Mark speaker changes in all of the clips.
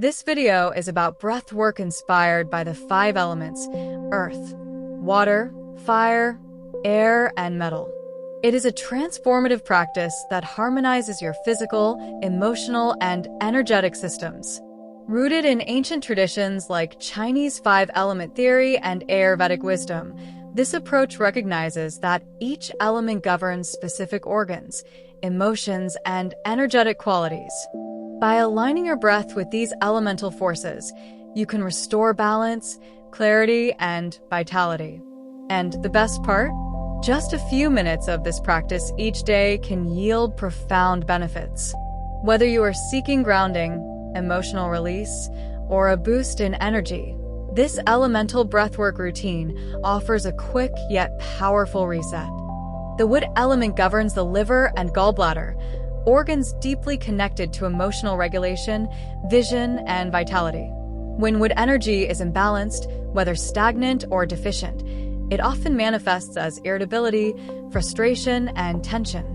Speaker 1: This video is about breath work inspired by the 5 elements: earth, water, fire, air, and metal. It is a transformative practice that harmonizes your physical, emotional, and energetic systems. Rooted in ancient traditions like Chinese 5-element theory and Ayurvedic wisdom, this approach recognizes that each element governs specific organs, emotions, and energetic qualities. By aligning your breath with these elemental forces, you can restore balance, clarity, and vitality. And the best part? Just a few minutes of this practice each day can yield profound benefits. Whether you are seeking grounding, emotional release, or a boost in energy, this elemental breathwork routine offers a quick yet powerful reset. The wood element governs the liver and gallbladder, organs deeply connected to emotional regulation, vision, and vitality. When wood energy is imbalanced, whether stagnant or deficient, it often manifests as irritability, frustration, and tension.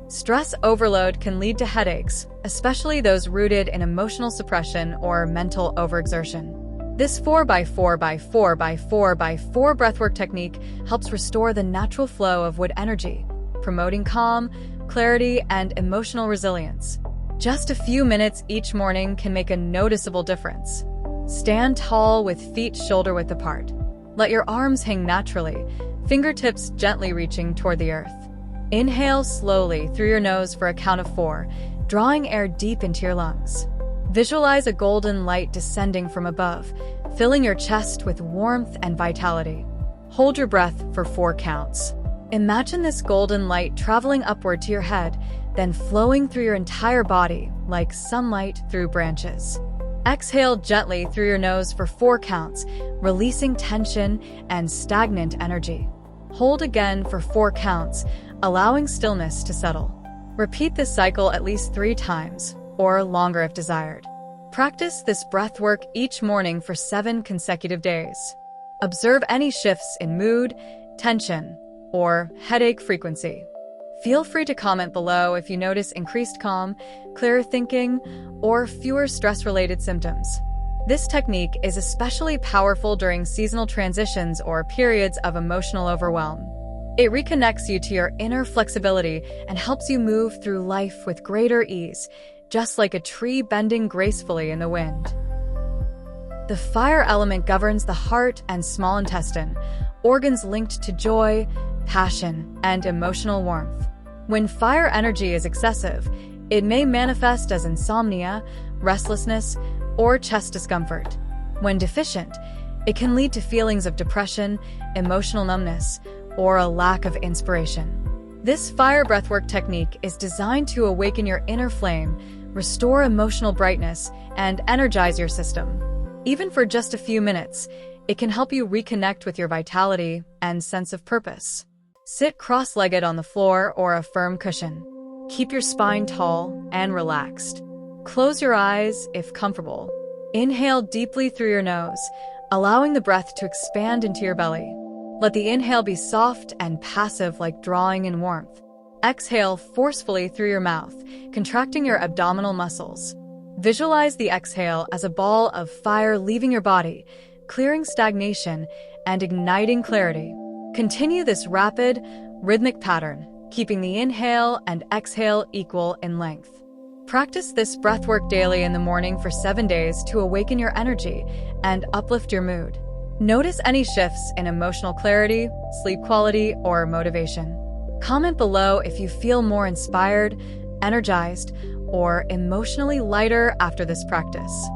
Speaker 1: Stress overload can lead to headaches, especially those rooted in emotional suppression or mental overexertion. This 4x4x4x4x4 breathwork technique helps restore the natural flow of wood energy, promoting calm, clarity, and emotional resilience. Just a few minutes each morning can make a noticeable difference. Stand tall with feet shoulder-width apart. Let your arms hang naturally, fingertips gently reaching toward the earth. Inhale slowly through your nose for a count of 4, drawing air deep into your lungs. Visualize a golden light descending from above, filling your chest with warmth and vitality. Hold your breath for 4 counts. Imagine this golden light traveling upward to your head, then flowing through your entire body like sunlight through branches. Exhale gently through your nose for 4 counts, releasing tension and stagnant energy. Hold again for 4 counts, allowing stillness to settle. Repeat this cycle at least 3 times, or longer if desired. Practice this breath work each morning for 7 consecutive days. Observe any shifts in mood, tension, or headache frequency. Feel free to comment below if you notice increased calm, clearer thinking, or fewer stress-related symptoms. This technique is especially powerful during seasonal transitions or periods of emotional overwhelm. It reconnects you to your inner flexibility and helps you move through life with greater ease, just like a tree bending gracefully in the wind. The fire element governs the heart and small intestine, organs linked to joy, passion, and emotional warmth. When fire energy is excessive, it may manifest as insomnia, restlessness, or chest discomfort. When deficient, it can lead to feelings of depression, emotional numbness, or a lack of inspiration. This fire breathwork technique is designed to awaken your inner flame, restore emotional brightness, and energize your system. Even for just a few minutes, it can help you reconnect with your vitality and sense of purpose. Sit cross-legged on the floor or a firm cushion. Keep your spine tall and relaxed. Close your eyes if comfortable. Inhale deeply through your nose, allowing the breath to expand into your belly. Let the inhale be soft and passive like drawing in warmth. Exhale forcefully through your mouth, contracting your abdominal muscles. Visualize the exhale as a ball of fire leaving your body, clearing stagnation and igniting clarity. Continue this rapid, rhythmic pattern, keeping the inhale and exhale equal in length. Practice this breathwork daily in the morning for 7 days to awaken your energy and uplift your mood. Notice any shifts in emotional clarity, sleep quality, or motivation. Comment below if you feel more inspired, energized, or emotionally lighter after this practice.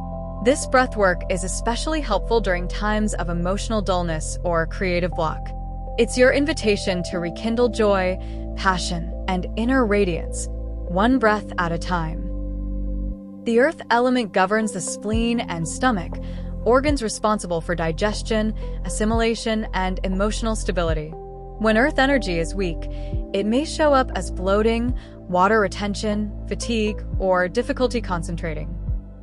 Speaker 1: This breathwork is especially helpful during times of emotional dullness or creative block. It's your invitation to rekindle joy, passion, and inner radiance, one breath at a time. The earth element governs the spleen and stomach, organs responsible for digestion, assimilation, and emotional stability. When earth energy is weak, it may show up as bloating, water retention, fatigue, or difficulty concentrating.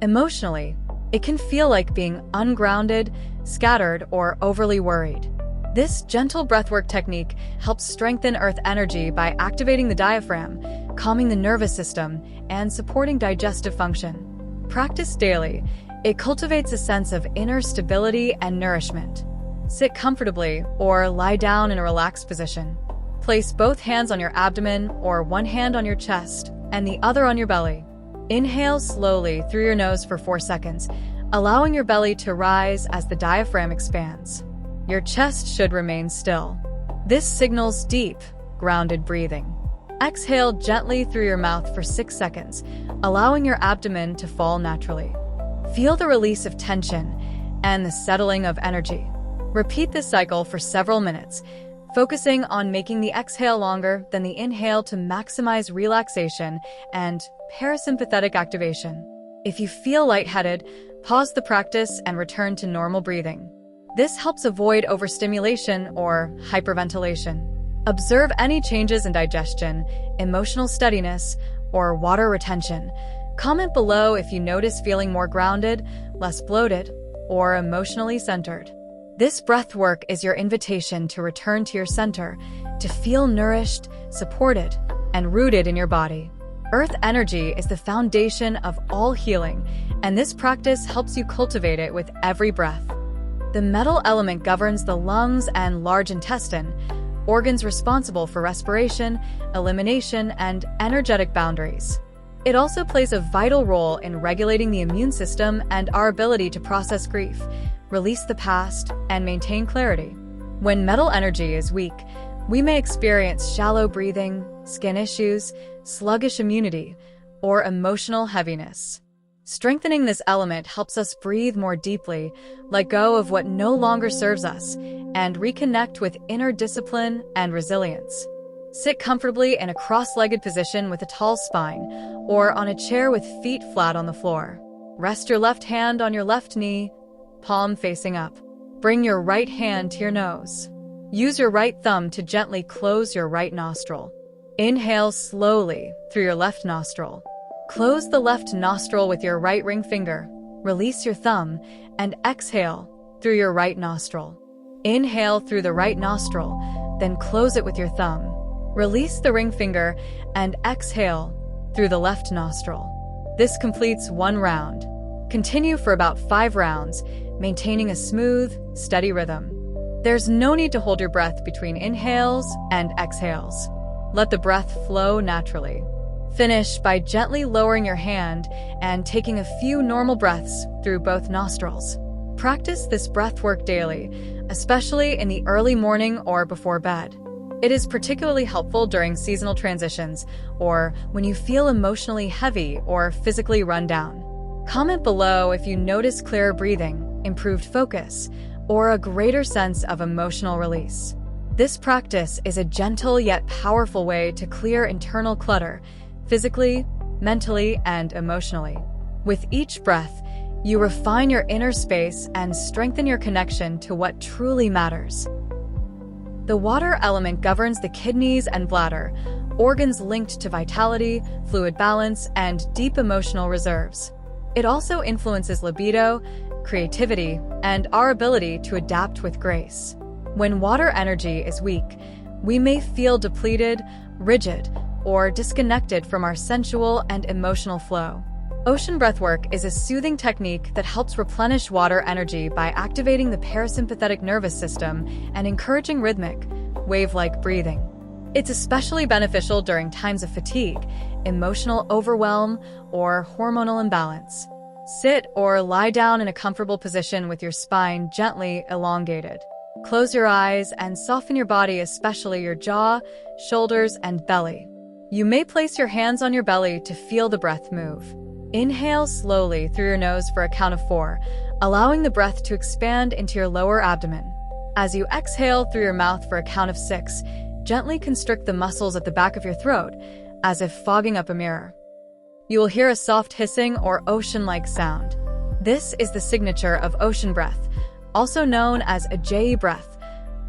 Speaker 1: Emotionally, it can feel like being ungrounded, scattered, or overly worried. This gentle breathwork technique helps strengthen earth energy by activating the diaphragm, calming the nervous system, and supporting digestive function. Practice daily, It cultivates a sense of inner stability and nourishment. Sit comfortably or lie down in a relaxed position. Place both hands on your abdomen or one hand on your chest and the other on your belly. Inhale slowly through your nose for 4 seconds, allowing your belly to rise as the diaphragm expands. Your chest should remain still. This signals deep, grounded breathing. Exhale gently through your mouth for 6 seconds, allowing your abdomen to fall naturally. Feel the release of tension and the settling of energy. Repeat this cycle for several minutes, focusing on making the exhale longer than the inhale to maximize relaxation and parasympathetic activation. If you feel lightheaded, pause the practice and return to normal breathing. This helps avoid overstimulation or hyperventilation. Observe any changes in digestion, emotional steadiness, or water retention. Comment below if you notice feeling more grounded, less bloated, or emotionally centered. This breath work is your invitation to return to your center, to feel nourished, supported, and rooted in your body. Earth energy is the foundation of all healing, and this practice helps you cultivate it with every breath. The metal element governs the lungs and large intestine, organs responsible for respiration, elimination, and energetic boundaries. It also plays a vital role in regulating the immune system and our ability to process grief, release the past, and maintain clarity. When metal energy is weak, we may experience shallow breathing, skin issues, sluggish immunity, or emotional heaviness. Strengthening this element helps us breathe more deeply, let go of what no longer serves us, and reconnect with inner discipline and resilience. Sit comfortably in a cross-legged position with a tall spine, or on a chair with feet flat on the floor. Rest your left hand on your left knee, palm facing up. Bring your right hand to your nose. Use your right thumb to gently close your right nostril. Inhale slowly through your left nostril. Close the left nostril with your right ring finger. Release your thumb and exhale through your right nostril. Inhale through the right nostril, then close it with your thumb. Release the ring finger and exhale through the left nostril. This completes 1 round. Continue for about 5 rounds, maintaining a smooth, steady rhythm. There's no need to hold your breath between inhales and exhales. Let the breath flow naturally. Finish by gently lowering your hand and taking a few normal breaths through both nostrils. Practice this breath work daily, especially in the early morning or before bed. It is particularly helpful during seasonal transitions or when you feel emotionally heavy or physically run down. Comment below if you notice clearer breathing, improved focus, or a greater sense of emotional release. This practice is a gentle yet powerful way to clear internal clutter, physically, mentally, and emotionally. With each breath, you refine your inner space and strengthen your connection to what truly matters. The water element governs the kidneys and bladder, organs linked to vitality, fluid balance, and deep emotional reserves. It also influences libido, creativity, and our ability to adapt with grace. When water energy is weak, we may feel depleted, rigid, or disconnected from our sensual and emotional flow. Ocean breathwork is a soothing technique that helps replenish water energy by activating the parasympathetic nervous system and encouraging rhythmic, wave-like breathing. It's especially beneficial during times of fatigue, emotional overwhelm, or hormonal imbalance. Sit or lie down in a comfortable position with your spine gently elongated. Close your eyes and soften your body, especially your jaw, shoulders, and belly. You may place your hands on your belly to feel the breath move. Inhale slowly through your nose for a count of 4, allowing the breath to expand into your lower abdomen. As you exhale through your mouth for a count of 6, gently constrict the muscles at the back of your throat, as if fogging up a mirror. You will hear a soft hissing or ocean-like sound. This is the signature of ocean breath, also known as Ujjayi breath,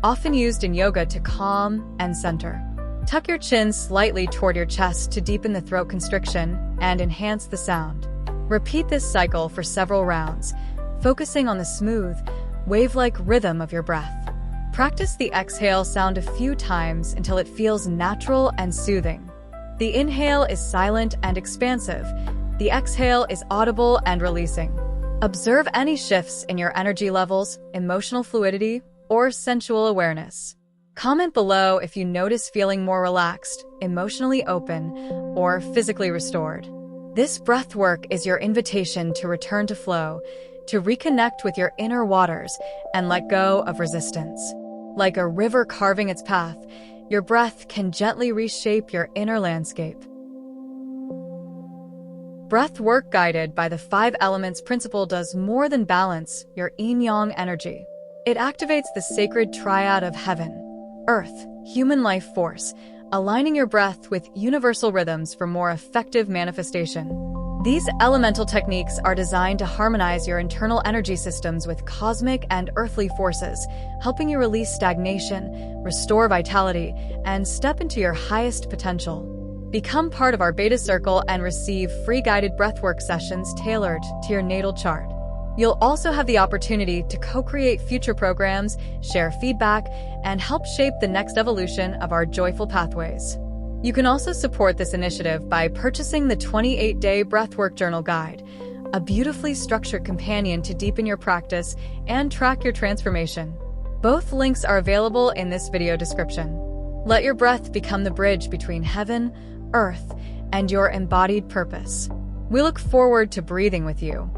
Speaker 1: often used in yoga to calm and center. Tuck your chin slightly toward your chest to deepen the throat constriction and enhance the sound. Repeat this cycle for several rounds, focusing on the smooth, wave-like rhythm of your breath. Practice the exhale sound a few times until it feels natural and soothing. The inhale is silent and expansive. The exhale is audible and releasing. Observe any shifts in your energy levels, emotional fluidity, or sensual awareness. Comment below if you notice feeling more relaxed, emotionally open, or physically restored. This breath work is your invitation to return to flow, to reconnect with your inner waters and let go of resistance. Like a river carving its path, your breath can gently reshape your inner landscape. Breath work guided by the 5 elements principle does more than balance your yin-yang energy. It activates the sacred triad of heaven, earth, human life force, aligning your breath with universal rhythms for more effective manifestation. These elemental techniques are designed to harmonize your internal energy systems with cosmic and earthly forces, helping you release stagnation, restore vitality, and step into your highest potential. Become part of our beta circle and receive free guided breathwork sessions tailored to your natal chart. You'll also have the opportunity to co-create future programs, share feedback, and help shape the next evolution of our joyful pathways. You can also support this initiative by purchasing the 28-day Breathwork Journal Guide, a beautifully structured companion to deepen your practice and track your transformation. Both links are available in this video description. Let your breath become the bridge between heaven, earth, and your embodied purpose. We look forward to breathing with you.